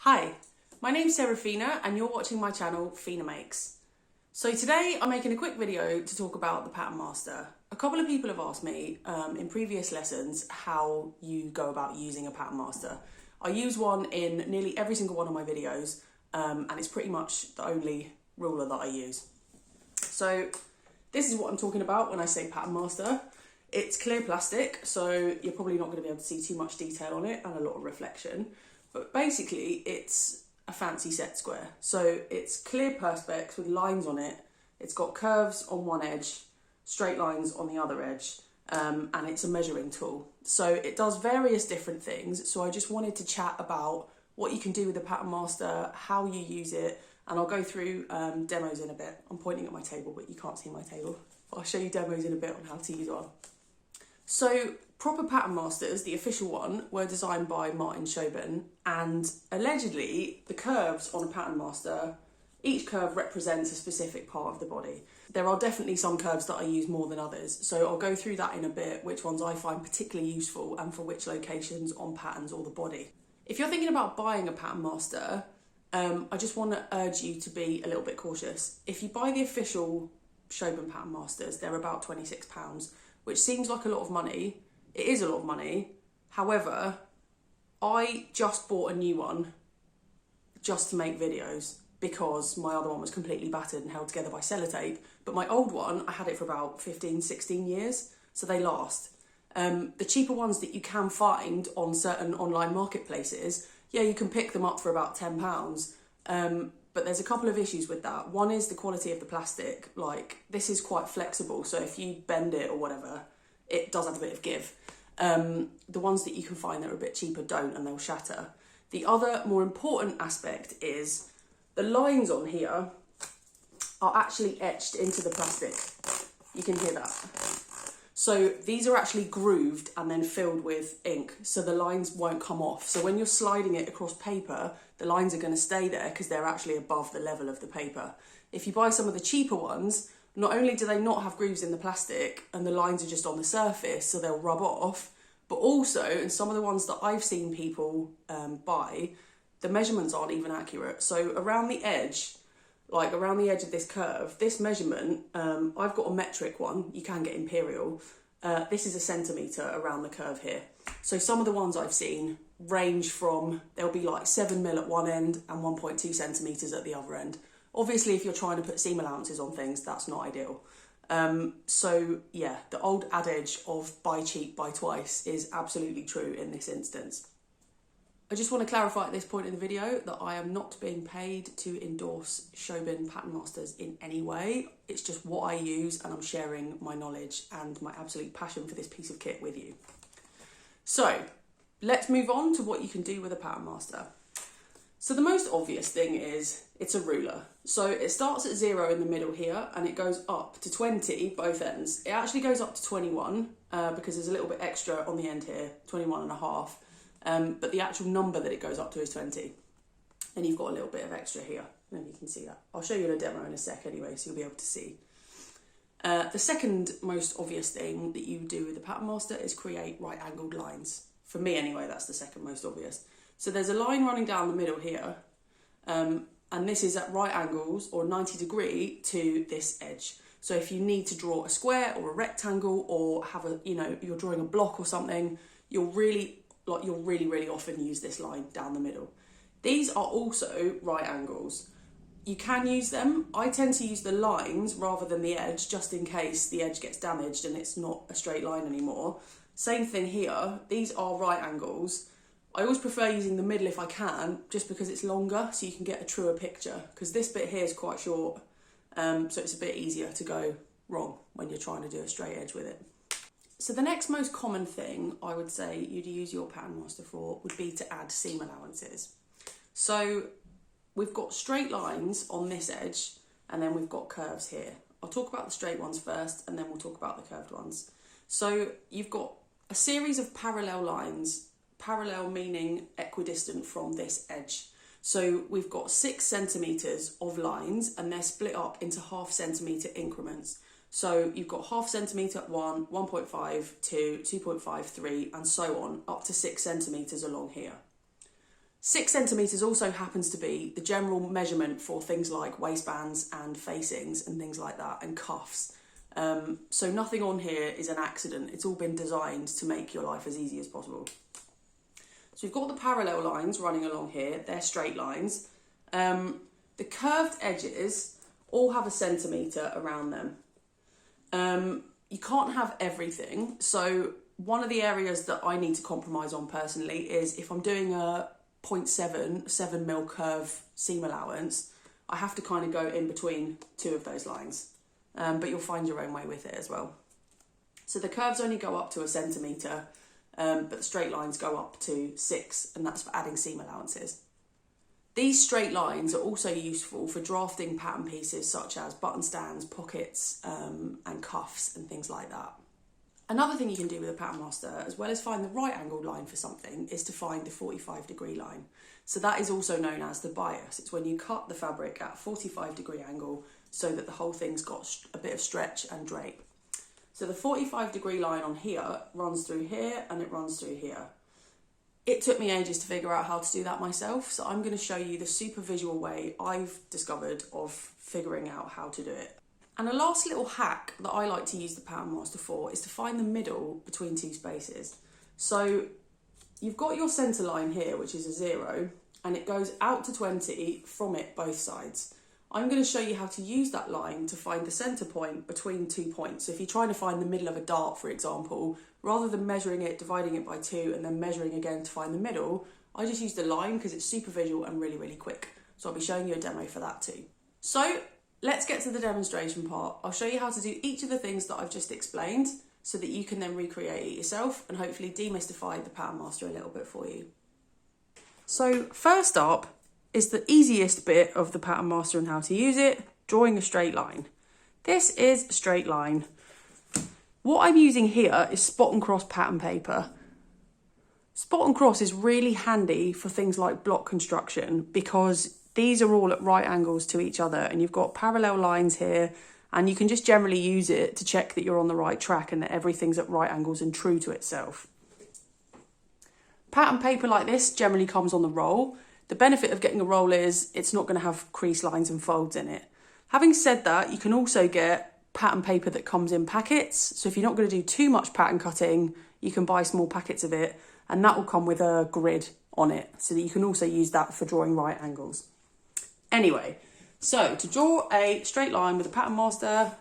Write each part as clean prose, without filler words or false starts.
Hi, my name's Serafina and you're watching my channel Fina Makes. So today I'm making a quick video to talk about the Pattern Master. A couple of people have asked me in previous lessons how you go about using a Pattern Master. I use one in nearly every single one of my videos and it's pretty much the only ruler that I use. So this is what I'm talking about when I say Pattern Master. It's clear plastic, so you're probably not going to be able to see too much detail on it and a lot of reflection. But basically, it's a fancy set square. So it's clear perspex with lines on it. It's got curves on one edge, straight lines on the other edge, and it's a measuring tool. So it does various different things. So I just wanted to chat about what you can do with the Pattern Master, how you use it, and I'll go through demos in a bit. I'm pointing at my table, but you can't see my table. I'll show you demos in a bit on how to use one. So proper Pattern Masters, the official one, were designed by Martin Schoben, and allegedly the curves on a Pattern Master, each curve represents a specific part of the body. There are definitely some curves that I use more than others, so I'll go through that in a bit, which ones I find particularly useful and for which locations on patterns or the body. If you're thinking about buying a Pattern Master, I just want to urge you to be a little bit cautious. If you buy the official Schoben Pattern Masters, they're about £26, which seems like a lot of money. It is a lot of money. However, I just bought a new one just to make videos because my other one was completely battered and held together by sellotape. But my old one, I had it for about 15, 16 years, so they last. The cheaper ones that you can find on certain online marketplaces, yeah, you can pick them up for about £10. But there's a couple of issues with that. One is the quality of the plastic. Like, this is quite flexible, so if you bend it or whatever, it does have a bit of give. The ones that you can find that are a bit cheaper don't, and they'll shatter. The other more important aspect is the lines on here are actually etched into the plastic. You can hear that. So these are actually grooved and then filled with ink, so the lines won't come off. So when you're sliding it across paper, the lines are going to stay there because they're actually above the level of the paper. If you buy some of the cheaper ones, not only do they not have grooves in the plastic and the lines are just on the surface, so they'll rub off, but also, and some of the ones that I've seen people buy, the measurements aren't even accurate. So around the edge, like around the edge of this curve, this measurement, I've got a metric one, you can get imperial. This is a centimetre around the curve here. So some of the ones I've seen range from, there'll be like 7mm at one end and 1.2 centimetres at the other end. Obviously, if you're trying to put seam allowances on things, that's not ideal. So yeah, the old adage of buy cheap, buy twice is absolutely true in this instance. I just want to clarify at this point in the video that I am not being paid to endorse Schoben Pattern Masters in any way. It's just what I use, and I'm sharing my knowledge and my absolute passion for this piece of kit with you. So let's move on to what you can do with a Pattern Master. So the most obvious thing is it's a ruler. So it starts at 0 in the middle here and it goes up to 20 both ends. It actually goes up to 21 because there's a little bit extra on the end here, 21 and a half. But the actual number that it goes up to is 20. And you've got a little bit of extra here, and you can see that. I'll show you in a demo in a sec anyway, so you'll be able to see. The second most obvious thing that you do with the Pattern Master is create right angled lines. For me anyway, that's the second most obvious. So there's a line running down the middle here, and this is at right angles or 90 degree to this edge. So if you need to draw a square or a rectangle or have a, you're drawing a block or something, you'll really often use this line down the middle. These are also right angles. You can use them. I tend to use the lines rather than the edge, just in case the edge gets damaged and it's not a straight line anymore. Same thing here. These are right angles. I always prefer using the middle if I can, just because it's longer, so you can get a truer picture, because this bit here is quite short, so it's a bit easier to go wrong when you're trying to do a straight edge with it. So the next most common thing I would say you'd use your Pattern Master for would be to add seam allowances. So we've got straight lines on this edge and then we've got curves here. I'll talk about the straight ones first and then we'll talk about the curved ones. So you've got a series of parallel lines, parallel meaning equidistant from this edge. So we've got 6 centimetres of lines and they're split up into ½ centimetre increments. So you've got ½ centimetre at 1, 1.5, 2, 2.5, 3, and so on, up to 6 centimetres along here. 6 centimetres also happens to be the general measurement for things like waistbands and facings and things like that, and cuffs. So nothing on here is an accident. It's all been designed to make your life as easy as possible. So we've got the parallel lines running along here. They're straight lines. The curved edges all have a centimetre around them. You can't have everything. So one of the areas that I need to compromise on personally is if I'm doing a 7mm curve seam allowance, I have to kind of go in between 2 of those lines. But you'll find your own way with it as well. So the curves only go up to a centimetre, but the straight lines go up to 6, and that's for adding seam allowances. These straight lines are also useful for drafting pattern pieces such as button stands, pockets, and cuffs and things like that. Another thing you can do with a pattern master, as well as find the right angled line for something, is to find the 45-degree line. So that is also known as the bias. It's when you cut the fabric at a 45-degree angle so that the whole thing's got a bit of stretch and drape. So the 45-degree line on here runs through here and it runs through here. It took me ages to figure out how to do that myself, so I'm going to show you the super visual way I've discovered of figuring out how to do it. And a last little hack that I like to use the pattern master for is to find the middle between 2 spaces. So you've got your centre line here, which is a 0, and it goes out to 20 from it both sides. I'm going to show you how to use that line to find the centre point between 2 points. So if you're trying to find the middle of a dart, for example, rather than measuring it, dividing it by 2 and then measuring again to find the middle, I just use the line because it's super visual and really, really quick. So I'll be showing you a demo for that too. So let's get to the demonstration part. I'll show you how to do each of the things that I've just explained so that you can then recreate it yourself and hopefully demystify the pattern master a little bit for you. So first up is the easiest bit of the pattern master and how to use it, drawing a straight line. This is a straight line. What I'm using here is spot and cross pattern paper. Spot and cross is really handy for things like block construction because these are all at right angles to each other and you've got parallel lines here, and you can just generally use it to check that you're on the right track and that everything's at right angles and true to itself. Pattern paper like this generally comes on the roll. The benefit of getting a roll is it's not going to have crease lines and folds in it. Having said that, you can also get pattern paper that comes in packets. So if you're not going to do too much pattern cutting, you can buy small packets of it, and that will come with a grid on it so that you can also use that for drawing right angles. Anyway, so to draw a straight line with a pattern master,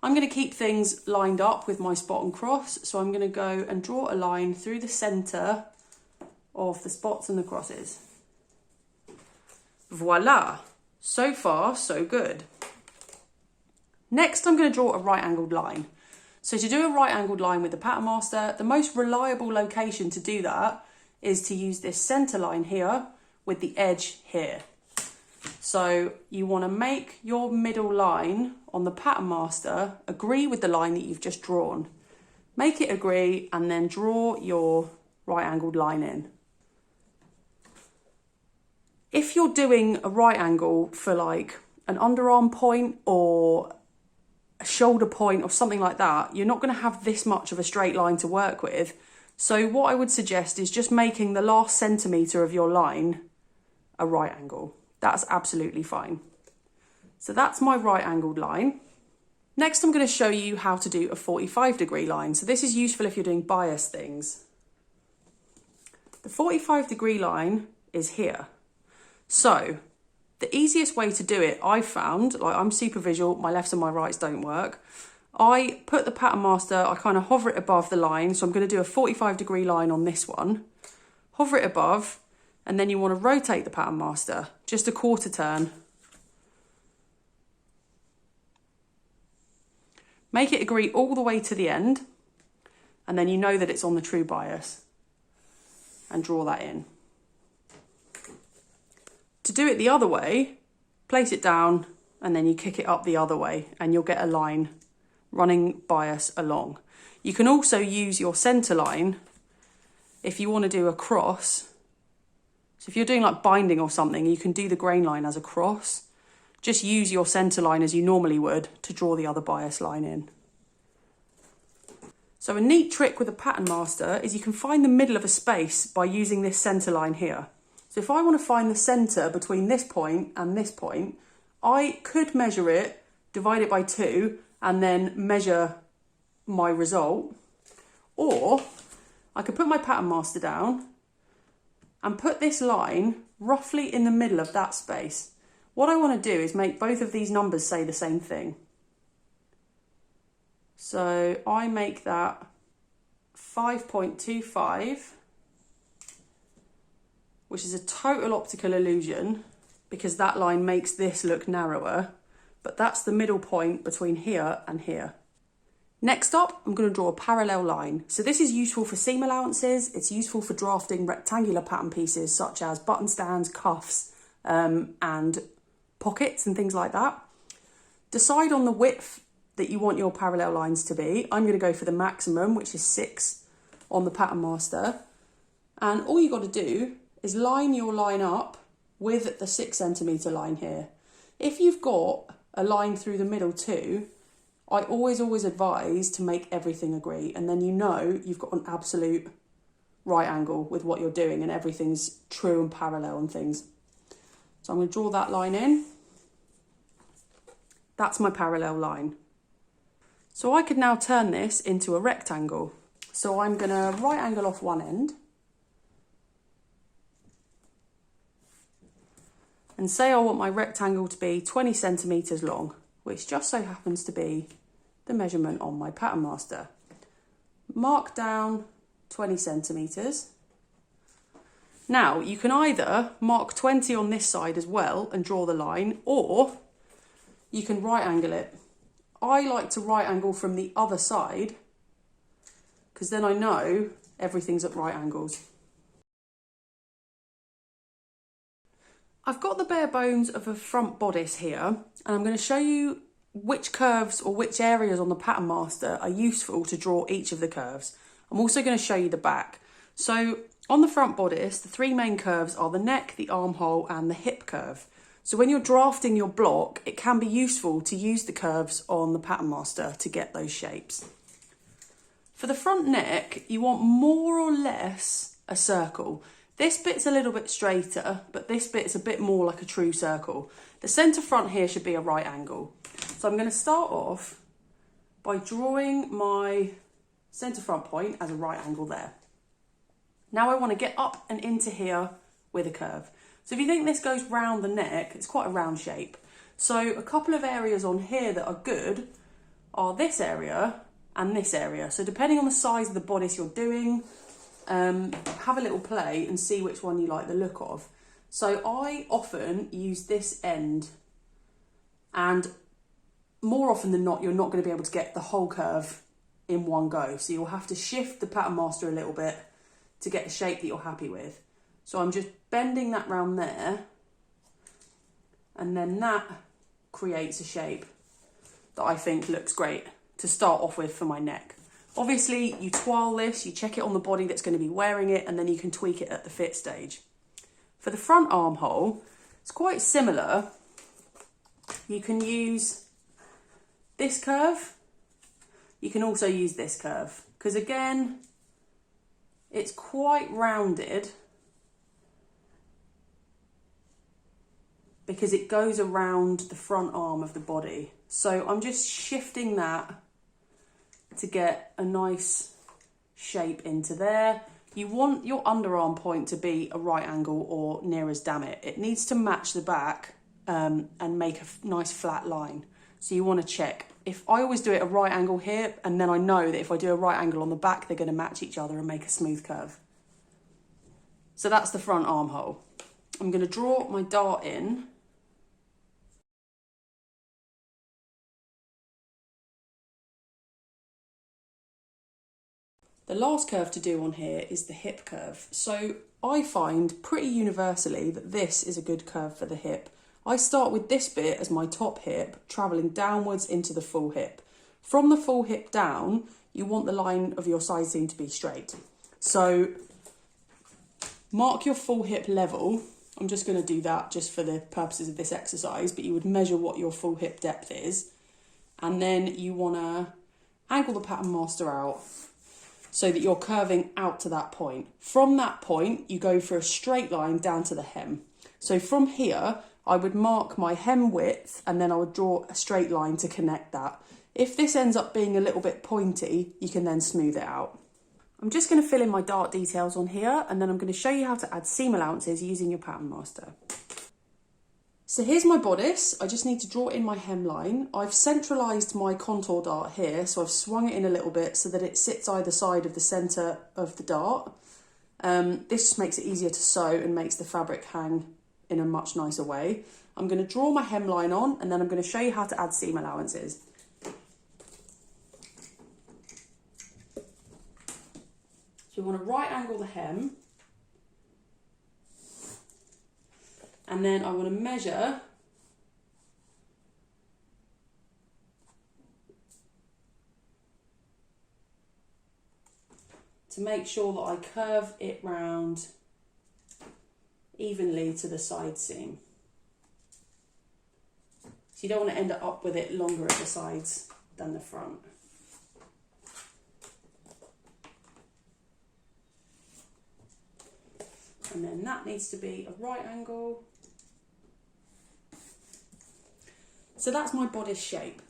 I'm going to keep things lined up with my spot and cross. So I'm going to go and draw a line through the centre of the spots and the crosses. Voila, so far so good. Next I'm going to draw a right angled line. So to do a right angled line with the pattern master, the most reliable location to do that is to use this centre line here with the edge here. So you want to make your middle line on the pattern master agree with the line that you've just drawn. Make it agree and then draw your right angled line in. If you're doing a right angle for like an underarm point or a shoulder point or something like that, you're not going to have this much of a straight line to work with. So what I would suggest is just making the last centimetre of your line a right angle. That's absolutely fine. So that's my right angled line. Next, I'm going to show you how to do a 45-degree line. So this is useful if you're doing bias things. The 45-degree line is here. So the easiest way to do it, I've found, like I'm super visual, my lefts and my rights don't work. I put the pattern master, I kind of hover it above the line. So I'm going to do a 45-degree line on this one. Hover it above, and then you want to rotate the pattern master, just a quarter turn. Make it agree all the way to the end, and then you know that it's on the true bias. And draw that in. To do it the other way, place it down and then you kick it up the other way and you'll get a line running bias along. You can also use your centre line if you want to do a cross. So if you're doing like binding or something, you can do the grain line as a cross. Just use your centre line as you normally would to draw the other bias line in. So a neat trick with a pattern master is you can find the middle of a space by using this centre line here. So if I want to find the centre between this point and this point, I could measure it, divide it by 2, and then measure my result. Or I could put my pattern master down and put this line roughly in the middle of that space. What I want to do is make both of these numbers say the same thing. So I make that 5.25, which is a total optical illusion because that line makes this look narrower, but that's the middle point between here and here. Next up, I'm going to draw a parallel line. So this is useful for seam allowances. It's useful for drafting rectangular pattern pieces such as button stands, cuffs, and pockets and things like that. Decide on the width that you want your parallel lines to be. I'm going to go for the maximum, which is 6 on the pattern master. And all you got to do is line your line up with the 6 centimetre line here. If you've got a line through the middle too, I always advise to make everything agree, and then you know you've got an absolute right angle with what you're doing and everything's true and parallel and things. So I'm going to draw that line in. That's my parallel line. So I could now turn this into a rectangle. So I'm going to right angle off one end and say I want my rectangle to be 20 centimetres long, which just so happens to be the measurement on my pattern master. Mark down 20 centimetres. Now you can either mark 20 on this side as well and draw the line, or you can right angle it. I like to right angle from the other side because then I know everything's at right angles. I've got the bare bones of a front bodice here, and I'm going to show you which curves or which areas on the pattern master are useful to draw each of the curves. I'm also going to show you the back. So on the front bodice, the 3 main curves are the neck, the armhole and the hip curve. So when you're drafting your block, it can be useful to use the curves on the pattern master to get those shapes. For the front neck, you want more or less a circle. This bit's a little bit straighter, but this bit's a bit more like a true circle. The centre front here should be a right angle. So I'm going to start off by drawing my centre front point as a right angle there. Now I want to get up and into here with a curve. So if you think this goes round the neck, it's quite a round shape. So a couple of areas on here that are good are this area and this area. So depending on the size of the bodice you're doing, have a little play and see which one you like the look of. So I often use this end, and more often than not, you're not going to be able to get the whole curve in one go. So you'll have to shift the pattern master a little bit to get the shape that you're happy with. So I'm just bending that round there, and then that creates a shape that I think looks great to start off with for my neck. Obviously, you twirl this, you check it on the body that's going to be wearing it, and then you can tweak it at the fit stage. For the front armhole, it's quite similar. You can use this curve. You can also use this curve, because again, it's quite rounded because it goes around the front arm of the body. So I'm just shifting that to get a nice shape into there. You want your underarm point to be a right angle or near as damn it. It needs to match the back and make a nice flat line. So you want to check. If I always do it a right angle here, and then I know that if I do a right angle on the back, they're going to match each other and make a smooth curve. So that's the front armhole. I'm going to draw my dart in. The last curve to do on here is the hip curve. So I find pretty universally that this is a good curve for the hip. I start with this bit as my top hip, travelling downwards into the full hip. From the full hip down, you want the line of your side seam to be straight. So mark your full hip level. I'm just going to do that just for the purposes of this exercise, but you would measure what your full hip depth is. And then you want to angle the pattern master out so that you're curving out to that point. From that point, you go for a straight line down to the hem. So from here, I would mark my hem width and then I would draw a straight line to connect that. If this ends up being a little bit pointy, you can then smooth it out. I'm just going to fill in my dart details on here, and then I'm going to show you how to add seam allowances using your Pattern Master. So here's my bodice. I just need to draw in my hemline. I've centralised my contour dart here, so I've swung it in a little bit so that it sits either side of the centre of the dart. This just makes it easier to sew and makes the fabric hang in a much nicer way. I'm going to draw my hemline on, and then I'm going to show you how to add seam allowances. So you want to right angle the hem, and then I want to measure to make sure that I curve it round evenly to the side seam. So you don't want to end up with it longer at the sides than the front. And then that needs to be a right angle. So that's my bodice shape.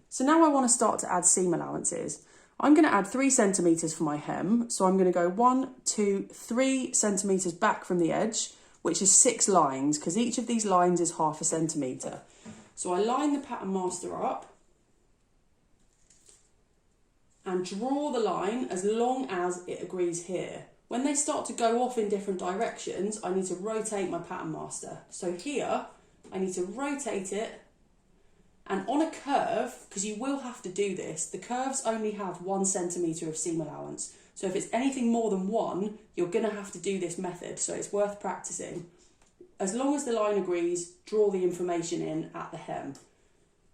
So now I want to start to add seam allowances. I'm going to add 3 centimetres for my hem. So I'm going to go 1, 2, 3 centimetres back from the edge, which is 6 lines, because each of these lines is ½ centimetre. So I line the Pattern Master up and draw the line as long as it agrees here. When they start to go off in different directions, I need to rotate my Pattern Master. So here, I need to rotate it, and on a curve, because you will have to do this, the curves only have 1 centimetre of seam allowance. So if it's anything more than 1, you're going to have to do this method, so it's worth practicing. As long as the line agrees, draw the information in at the hem.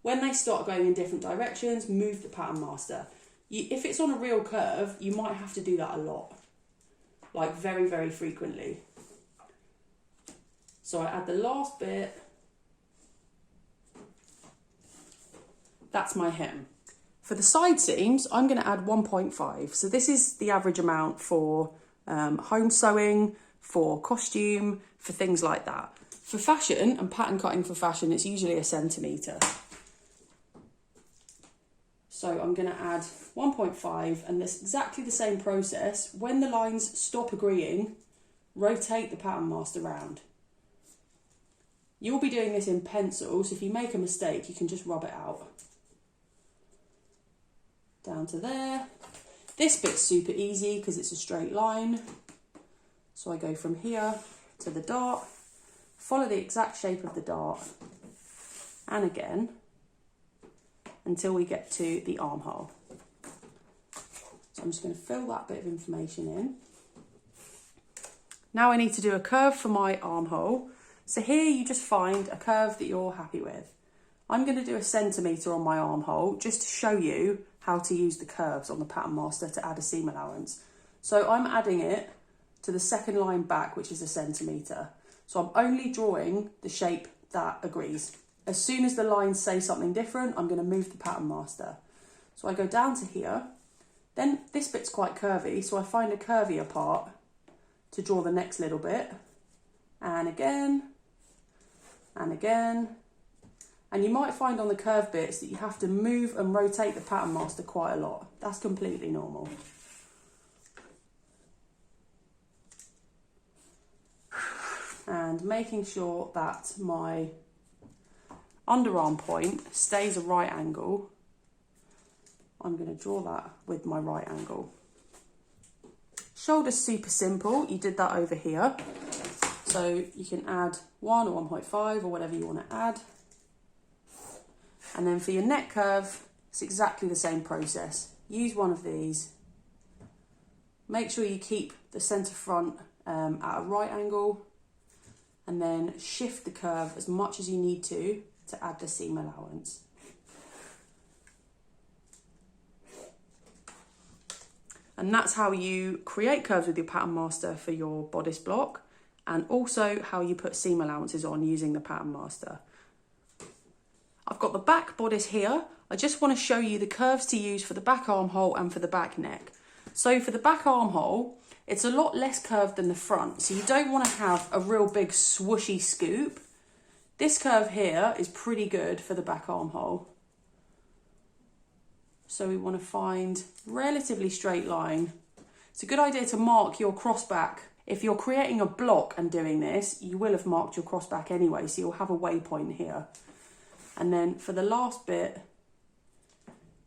When they start going in different directions, move the Pattern Master. If it's on a real curve, you might have to do that a lot. Like very, very frequently. So I add the last bit. That's my hem. For the side seams, I'm going to add 1.5. So this is the average amount for home sewing, for costume, for things like that. For fashion and pattern cutting for fashion, it's usually 1 centimetre. So I'm going to add 1.5, and that's exactly the same process. When the lines stop agreeing, rotate the Pattern Master round. You'll be doing this in pencil, so if you make a mistake, you can just rub it out. Down to there. This bit's super easy because it's a straight line. So I go from here to the dart, follow the exact shape of the dart, and again, until we get to the armhole. So I'm just going to fill that bit of information in. Now I need to do a curve for my armhole. So here you just find a curve that you're happy with. I'm going to do 1 centimetre on my armhole just to show you how to use the curves on the Pattern Master to add a seam allowance. So I'm adding it to the second line back, which is 1 centimetre. So I'm only drawing the shape that agrees. As soon as the lines say something different, I'm going to move the Pattern Master. So I go down to here. Then this bit's quite curvy, so I find a curvier part to draw the next little bit. And again, and again. And you might find on the curved bits that you have to move and rotate the Pattern Master quite a lot. That's completely normal. And making sure that my underarm point stays a right angle, I'm going to draw that with my right angle. Shoulders super simple, you did that over here. So you can add 1 or 1.5 or whatever you want to add. And then for your neck curve, it's exactly the same process. Use one of these. Make sure you keep the centre front at a right angle, and then shift the curve as much as you need to add the seam allowance. And that's how you create curves with your Pattern Master for your bodice block, and also how you put seam allowances on using the Pattern Master. I've got the back bodice here. I just want to show you the curves to use for the back armhole and for the back neck. So for the back armhole, it's a lot less curved than the front. So you don't want to have a real big swooshy scoop. This curve here is pretty good for the back armhole. So we want to find relatively straight line. It's a good idea to mark your crossback. If you're creating a block and doing this, you will have marked your crossback anyway, so you'll have a waypoint here. And then for the last bit,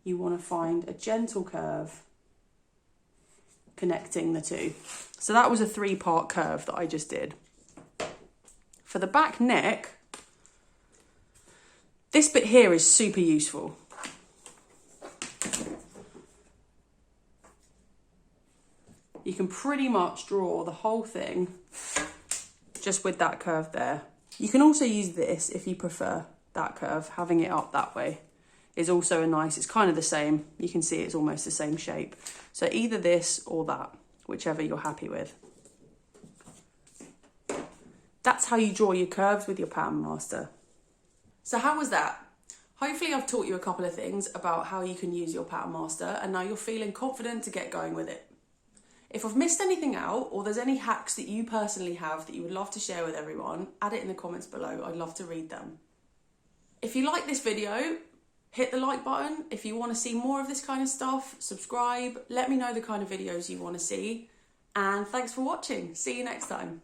you want to find a gentle curve connecting the two. So that was a 3-part curve that I just did. For the back neck, this bit here is super useful. You can pretty much draw the whole thing just with that curve there. You can also use this if you prefer that curve. Having it up that way is also a nice, it's kind of the same. You can see it's almost the same shape. So either this or that, whichever you're happy with. That's how you draw your curves with your Pattern Master. So how was that? Hopefully I've taught you a couple of things about how you can use your Pattern Master, and now you're feeling confident to get going with it. If I've missed anything out, or there's any hacks that you personally have that you would love to share with everyone, add it in the comments below. I'd love to read them. If you like this video, hit the like button. If you want to see more of this kind of stuff, subscribe. Let me know the kind of videos you want to see. And thanks for watching. See you next time.